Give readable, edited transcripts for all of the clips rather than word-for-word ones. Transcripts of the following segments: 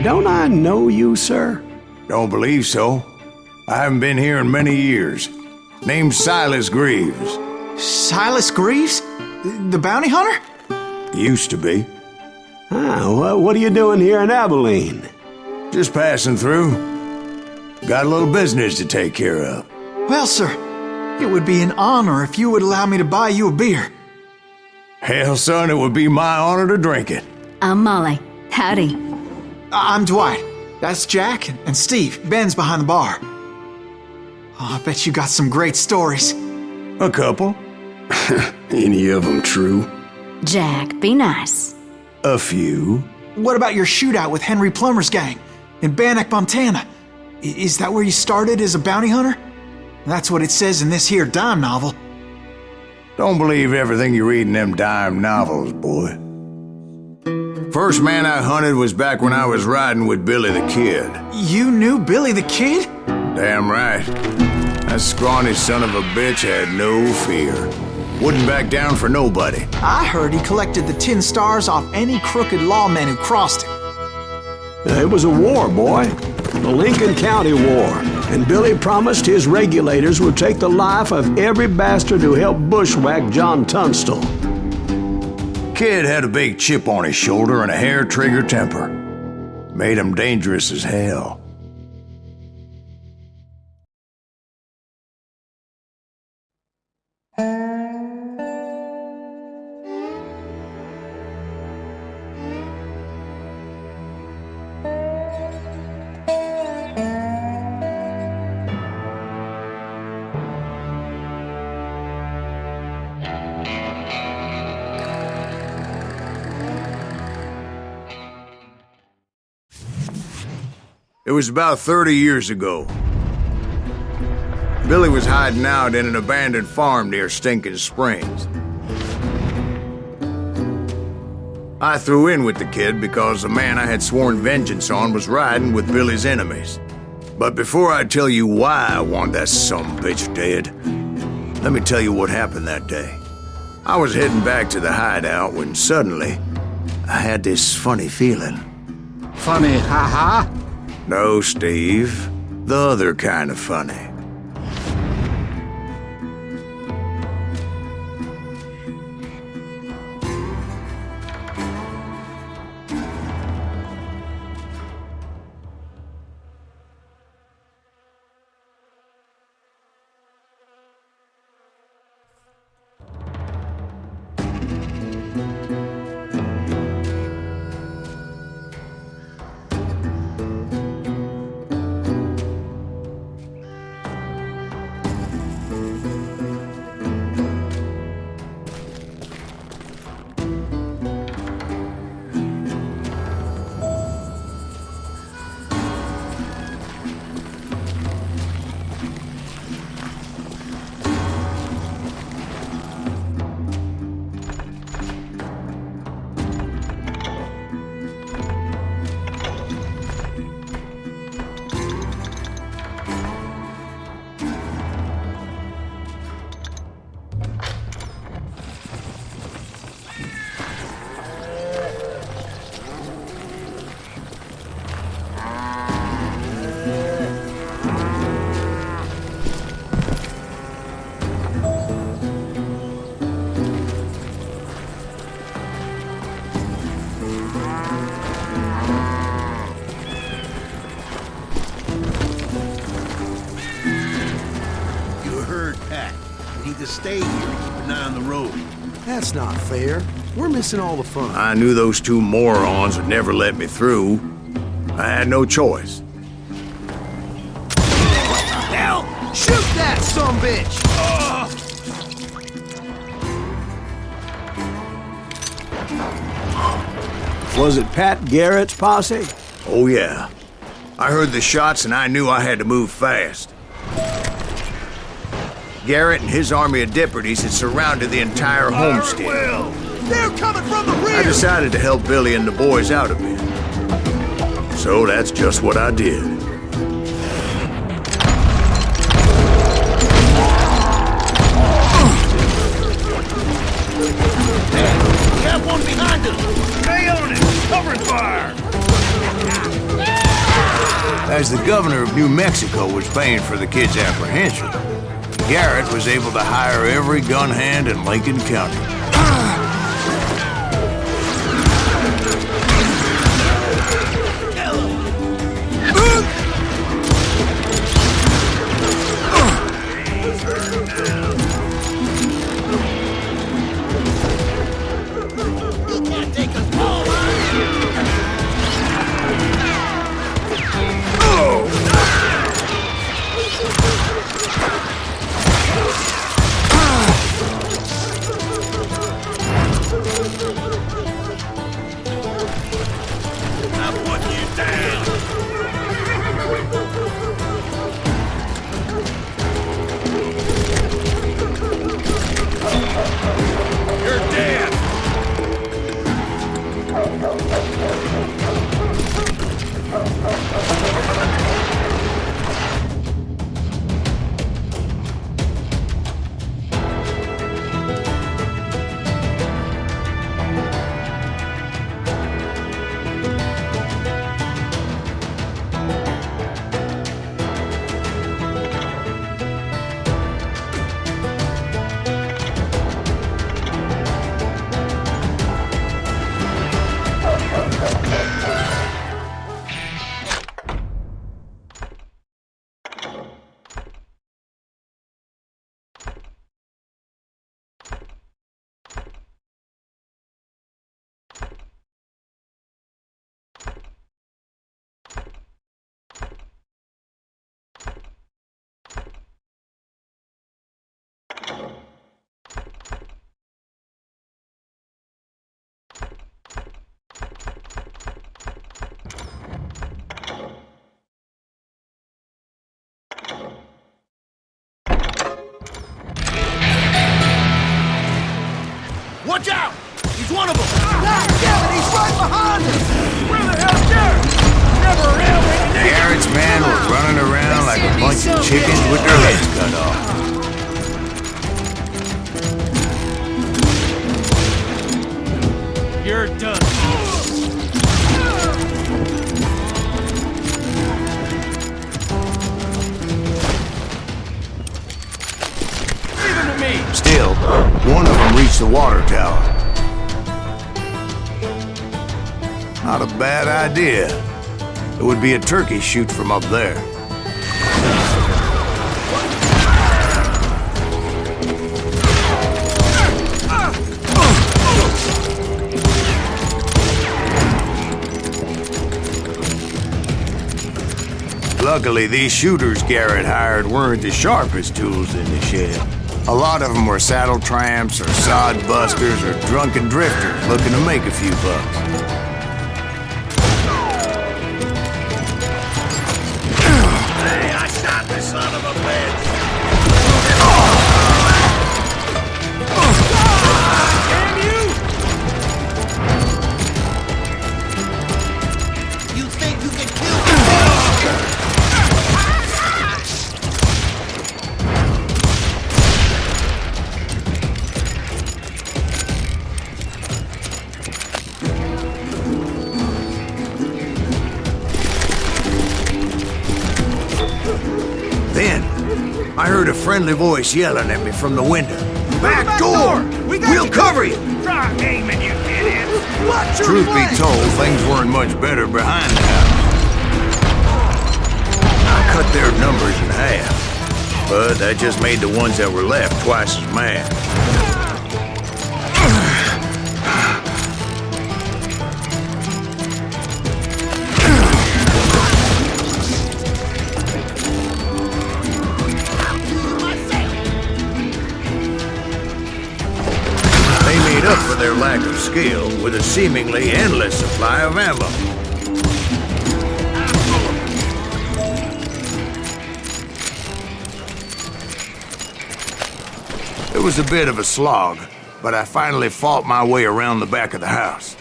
Don't I know you, sir? Don't believe so. I haven't been here in many years. Name's Silas Greaves. Silas Greaves? The bounty hunter? Used to be. What are you doing here in Abilene? Just passing through. Got a little business to take care of. Well, sir, it would be an honor if you would allow me to buy you a beer. Hell, son, it would be my honor to drink it. I'm Molly. Howdy. I'm Dwight. That's Jack and Steve. Ben's behind the bar. Oh, I bet you got some great stories. A couple. Any of them true? Jack, be nice. A few. What about your shootout with Henry Plummer's gang in Bannock, Montana? Is that where you started as a bounty hunter? That's what it says in this here dime novel. Don't believe everything you read in them dime novels, boy. First man I hunted was back when I was riding with Billy the Kid. You knew Billy the Kid? Damn right. That scrawny son of a bitch had no fear. Wouldn't back down for nobody. I heard he collected the 10 stars off any crooked lawmen who crossed him. It was a war, boy. The Lincoln County War. And Billy promised his regulators would take the life of every bastard who helped bushwhack John Tunstall. Kid had a big chip on his shoulder and a hair-trigger temper. Made him dangerous as hell. It was about 30 years ago. Billy was hiding out in an abandoned farm near Stinking Springs. I threw in with the kid because the man I had sworn vengeance on was riding with Billy's enemies. But before I tell you why I want that sumbitch dead, let me tell you what happened that day. I was heading back to the hideout when suddenly I had this funny feeling. Funny, ha-ha? No, Steve. The other kind of funny. To stay here and keep an eye on the road. That's not fair. We're missing all the fun. I knew those two morons would never let me through. I had no choice. Hell! Shoot that sumbitch! Was it Pat Garrett's posse? Oh yeah. I heard the shots and I knew I had to move fast. Garrett and his army of deputies had surrounded the entire homestead. They're coming from the rear! I decided to help Billy and the boys out a bit. So that's just what I did. We have one behind us! Stay on it! Covering fire! As the governor of New Mexico was paying for the kid's apprehension, Garrett was able to hire every gun hand in Lincoln County. Watch out! He's one of them! Ah, damn it, he's right behind us! Where the hell's Garrett? Never around! Garrett's men were running around like a bunch of chickens with their heads cut off. You're done. Leave him to me! Still, one of them reached the water tower. Not a bad idea. It would be a turkey shoot from up there. Luckily, these shooters Garrett hired weren't the sharpest tools in the shed. A lot of them were saddle tramps or sod busters or drunken drifters looking to make a few bucks. Hey, I shot this son of a bitch! Damn you! You think you can kill me? Then, I heard a friendly voice yelling at me from the window. Back door! We'll cover you! Try aiming, you idiots! Truth be told, things weren't much better behind the house. I cut their numbers in half, but that just made the ones that were left twice as mad. Up for their lack of skill with a seemingly endless supply of ammo. It was a bit of a slog, but I finally fought my way around the back of the house.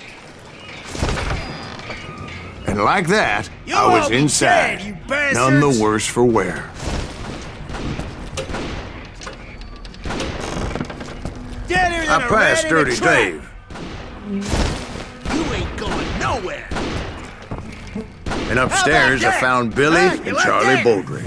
And like that, I was inside, none the worse for wear. I passed Dirty Dave. You ain't going nowhere. And upstairs, I found Billy and Charlie Bowdre.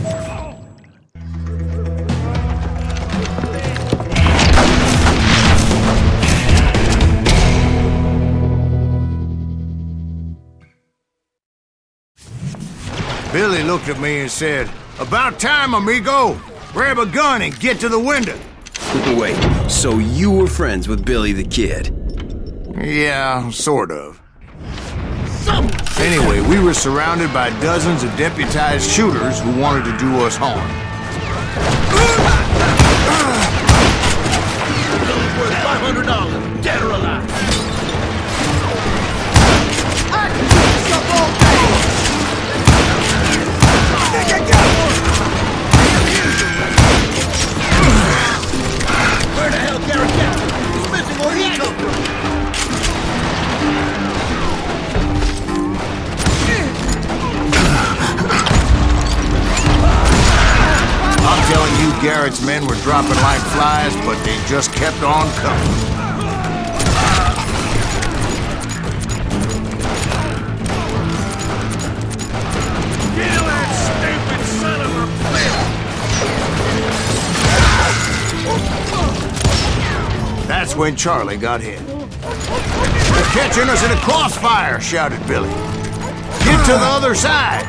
Billy looked at me and said, "About time, amigo. Grab a gun and get to the window." Wait, so you were friends with Billy the Kid? Yeah, sort of. Anyway, we were surrounded by dozens of deputized shooters who wanted to do us harm. Billy's worth $500, dead or alive. I can do this up all day! Where the hell Garrett Captain? He's missing where he come from. I'm telling you, Garrett's men were dropping like flies, but they just kept on coming. Kill that stupid son of a bitch! That's when Charlie got hit. "They're catching us in a crossfire," shouted Billy. "Get to the other side!"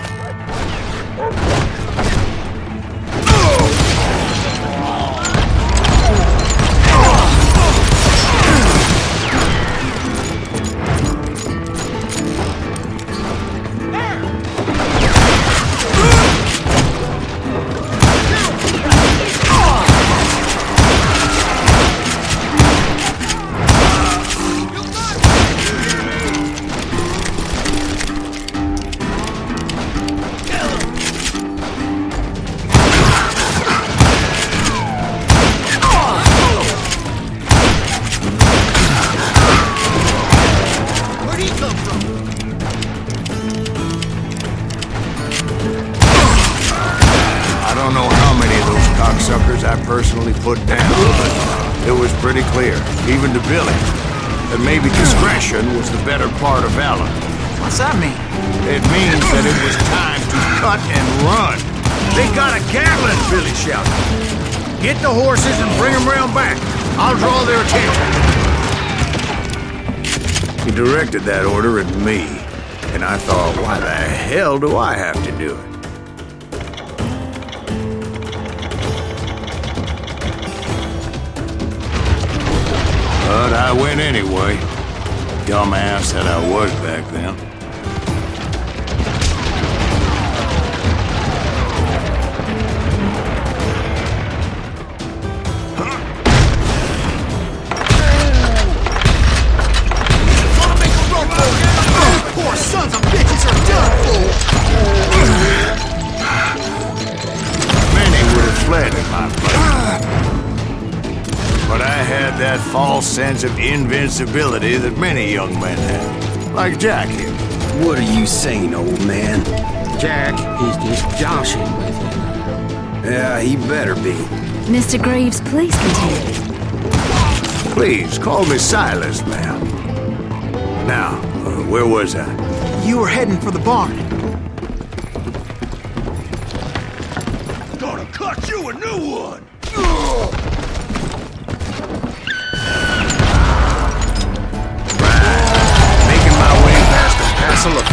I personally put down, but it was pretty clear, even to Billy, that maybe discretion was the better part of valor. What's that mean? It means that it was time to cut and run. They got a Gatling, Billy shouted. Get the horses and bring them round back. I'll draw their attention. He directed that order at me, and I thought, why the hell do I have to do it? But I went anyway. Dumbass that I was back then. Wanna make a run for it? Poor sons of bitches are done for! Many would have fled in my place. But I had that false sense of invincibility that many young men have. Like Jack here. What are you saying, old man? Jack is just joshing with you. Yeah, he better be. Mr. Greaves, please continue. Please, call me Silas, ma'am. Now, where was I? You were heading for the barn. Gonna cut you a new one! Making my way past a passel of